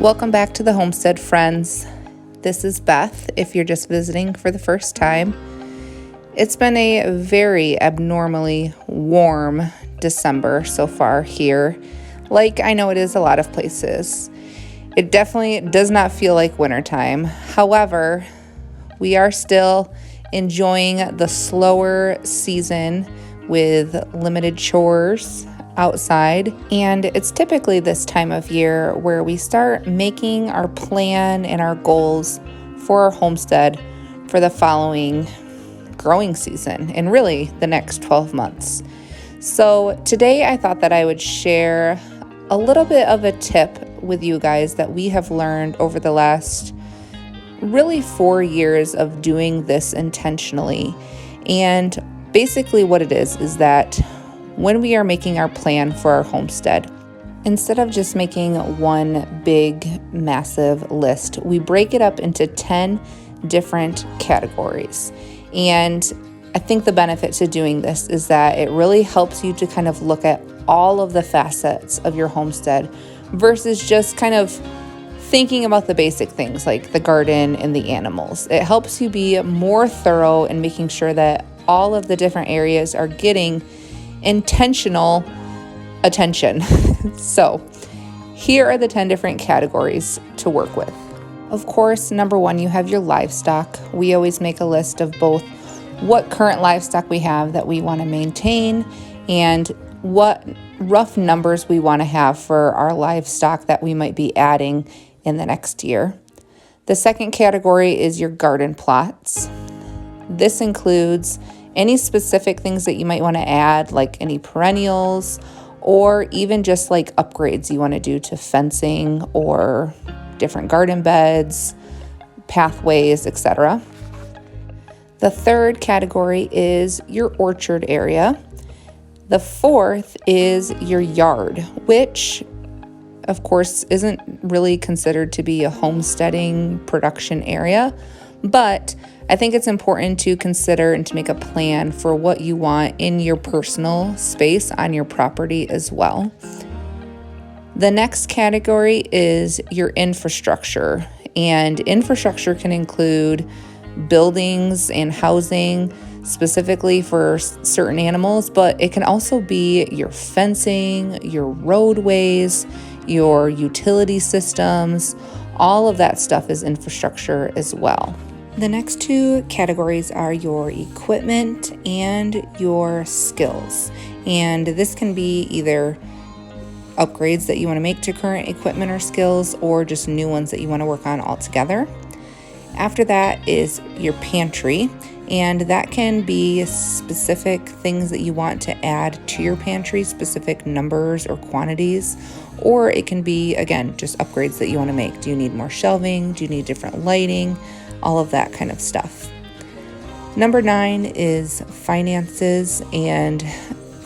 Welcome back to the Homestead, friends. This is Beth, if you're just visiting for the first time. It's been a very abnormally warm December so far here, like I know it is a lot of places. It definitely does not feel like wintertime. However, we are still enjoying the slower season with limited chores outside, and it's typically this time of year where we start making our plan and our goals for our homestead for the following growing season and really the next 12 months. So today I thought that I would share a little bit of a tip with you guys that we have learned over the last really 4 years of doing this intentionally. And basically what it is that when we are making our plan for our homestead, instead of just making one big, massive list, we break it up into 10 different categories. And I think the benefit to doing this is that it really helps you to kind of look at all of the facets of your homestead versus just kind of thinking about the basic things like the garden and the animals. It helps you be more thorough in making sure that all of the different areas are getting intentional attention. So here are the 10 different categories to work with. Of course, number one, you have your livestock. We always make a list of both what current livestock we have that we want to maintain and what rough numbers we want to have for our livestock that we might be adding in the next year. The second category is your garden plots. This includes any specific things that you might want to add, like any perennials, or even just like upgrades you want to do to fencing or different garden beds, pathways, etc. The third category is your orchard area. The fourth is your yard, which of course isn't really considered to be a homesteading production area, but I think it's important to consider and to make a plan for what you want in your personal space on your property as well. The next category is your infrastructure, and infrastructure can include buildings and housing specifically for certain animals, but it can also be your fencing, your roadways, your utility systems. All of that stuff is infrastructure as well. The next two categories are your equipment and your skills. And this can be either upgrades that you want to make to current equipment or skills, or just new ones that you want to work on altogether. After that is your pantry, and that can be specific things that you want to add to your pantry, specific numbers or quantities, or it can be, again, just upgrades that you want to make. Do you need more shelving? Do you need different lighting? All of that kind of stuff. Number 9 is finances, and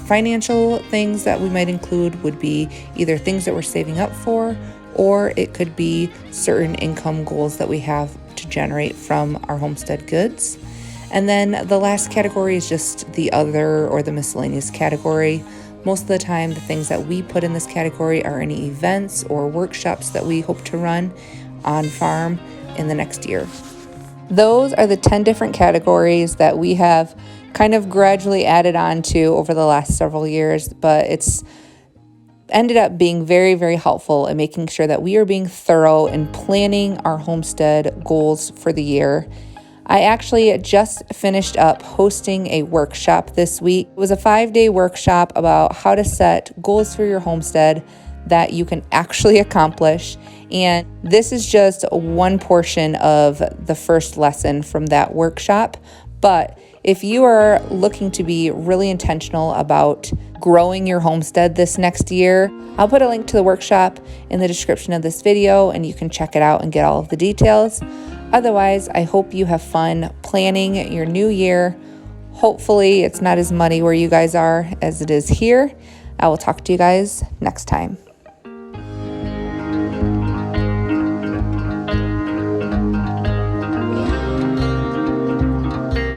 financial things that we might include would be either things that we're saving up for, or it could be certain income goals that we have to generate from our homestead goods. And then the last category is just the other or the miscellaneous category. Most of the time, the things that we put in this category are any events or workshops that we hope to run on farm in the next year. Those are the 10 different categories that we have kind of gradually added on to over the last several years, but it's ended up being very, very helpful in making sure that we are being thorough in planning our homestead goals for the year. I actually just finished up hosting a workshop this week. It was a 5-day workshop about how to set goals for your homestead that you can actually accomplish. And this is just one portion of the first lesson from that workshop. But if you are looking to be really intentional about growing your homestead this next year, I'll put a link to the workshop in the description of this video, and you can check it out and get all of the details. Otherwise, I hope you have fun planning your new year. Hopefully, it's not as muddy where you guys are as it is here. I will talk to you guys next time.